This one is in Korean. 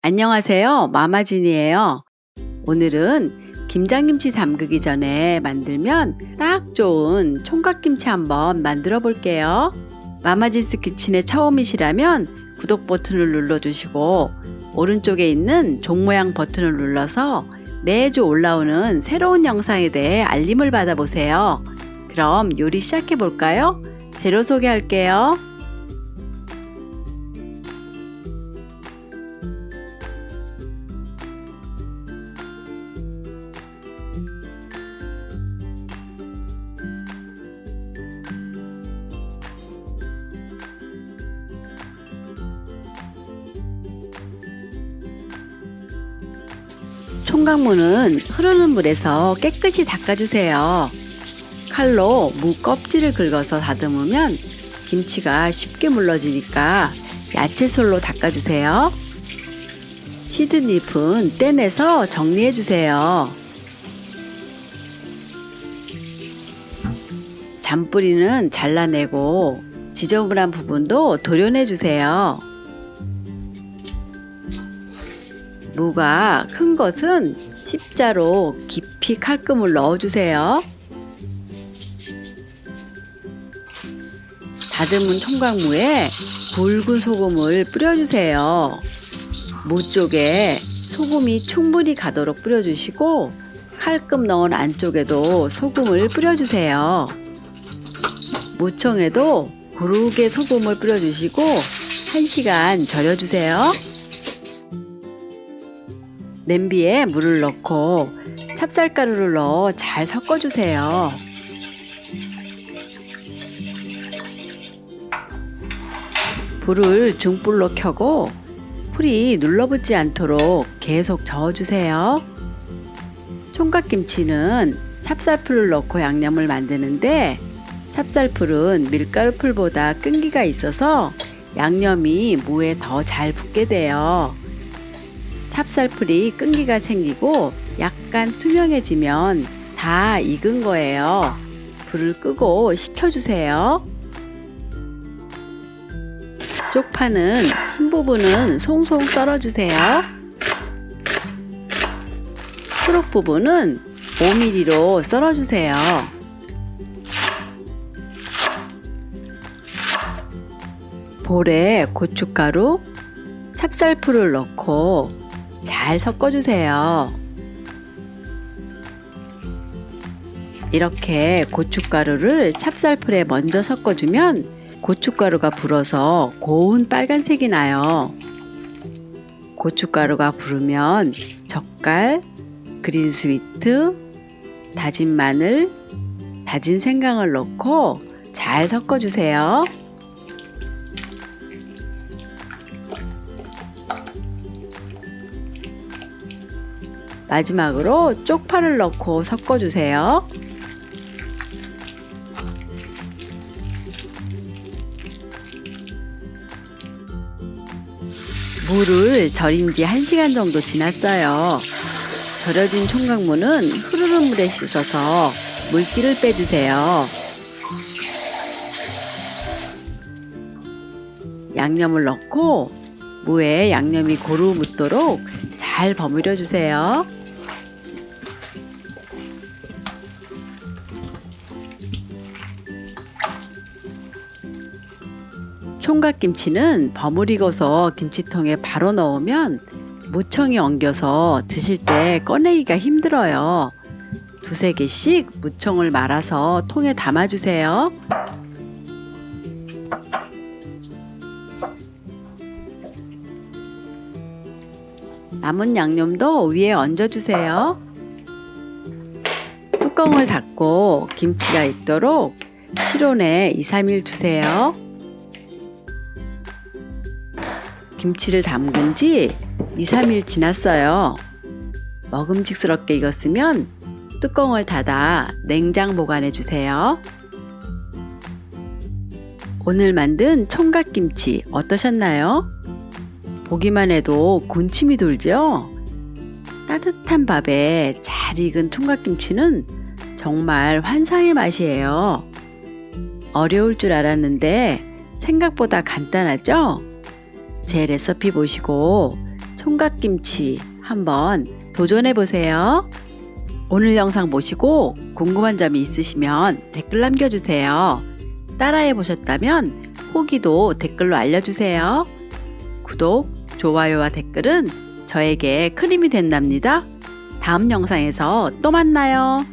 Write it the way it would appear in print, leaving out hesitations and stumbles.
안녕하세요. 마마진이에요. 오늘은 김장김치 담그기 전에 만들면 딱 좋은 총각김치 한번 만들어 볼게요. 마마진스 키친에 처음이시라면 구독 버튼을 눌러주시고 오른쪽에 있는 종 모양 버튼을 눌러서 매주 올라오는 새로운 영상에 대해 알림을 받아보세요. 그럼 요리 시작해 볼까요? 재료 소개할게요. 총각무는 흐르는 물에서 깨끗이 닦아주세요. 칼로 무 껍질을 긁어서 다듬으면 김치가 쉽게 물러지니까 야채솔로 닦아주세요. 시든 잎은 떼내서 정리해주세요. 잔뿌리는 잘라내고 지저분한 부분도 도려내주세요. 무가 큰 것은 십자로 깊이 칼금을 넣어주세요. 다듬은 총각무에 굵은 소금을 뿌려주세요. 무 쪽에 소금이 충분히 가도록 뿌려주시고 칼금 넣은 안쪽에도 소금을 뿌려주세요. 무청에도 고르게 소금을 뿌려주시고 1시간 절여주세요. 냄비에 물을 넣고 찹쌀가루를 넣어 잘 섞어주세요. 불을 중불로 켜고 풀이 눌러붙지 않도록 계속 저어주세요. 총각김치는 찹쌀풀을 넣고 양념을 만드는데 찹쌀풀은 밀가루풀보다 끈기가 있어서 양념이 무에 더 잘 붙게 돼요. 찹쌀풀이 끈기가 생기고 약간 투명해지면 다 익은 거예요. 불을 끄고 식혀주세요. 쪽파는 흰 부분은 송송 썰어주세요. 초록 부분은 5mm로 썰어주세요. 볼에 고춧가루, 찹쌀풀을 넣고 잘 섞어주세요. 이렇게 고춧가루를 찹쌀풀에 먼저 섞어주면 고춧가루가 불어서 고운 빨간색이 나요. 고춧가루가 부르면 젓갈, 그린 스위트, 다진 마늘, 다진 생강을 넣고 잘 섞어주세요. 마지막으로 쪽파를 넣고 섞어주세요. 무를 절인 지 1시간 정도 지났어요. 절여진 총각무는 흐르는 물에 씻어서 물기를 빼주세요. 양념을 넣고 무에 양념이 고루 묻도록 잘 버무려 주세요. 총각김치는 버무리고서 김치통에 바로 넣으면 무청이 엉겨서 드실 때 꺼내기가 힘들어요. 2~3개씩 무청을 말아서 통에 담아주세요. 남은 양념도 위에 얹어주세요. 뚜껑을 닫고 김치가 익도록 실온에 2~3일 두세요. 김치를 담근 지 2~3일 지났어요. 먹음직스럽게 익었으면 뚜껑을 닫아 냉장 보관해 주세요. 오늘 만든 총각김치 어떠셨나요? 보기만 해도 군침이 돌죠? 따뜻한 밥에 잘 익은 총각김치는 정말 환상의 맛이에요. 어려울 줄 알았는데 생각보다 간단하죠? 제 레시피 보시고 총각김치 한번 도전해 보세요. 오늘 영상 보시고 궁금한 점이 있으시면 댓글 남겨주세요. 따라해 보셨다면 후기도 댓글로 알려주세요. 구독, 좋아요와 댓글은 저에게 큰 힘이 된답니다. 다음 영상에서 또 만나요.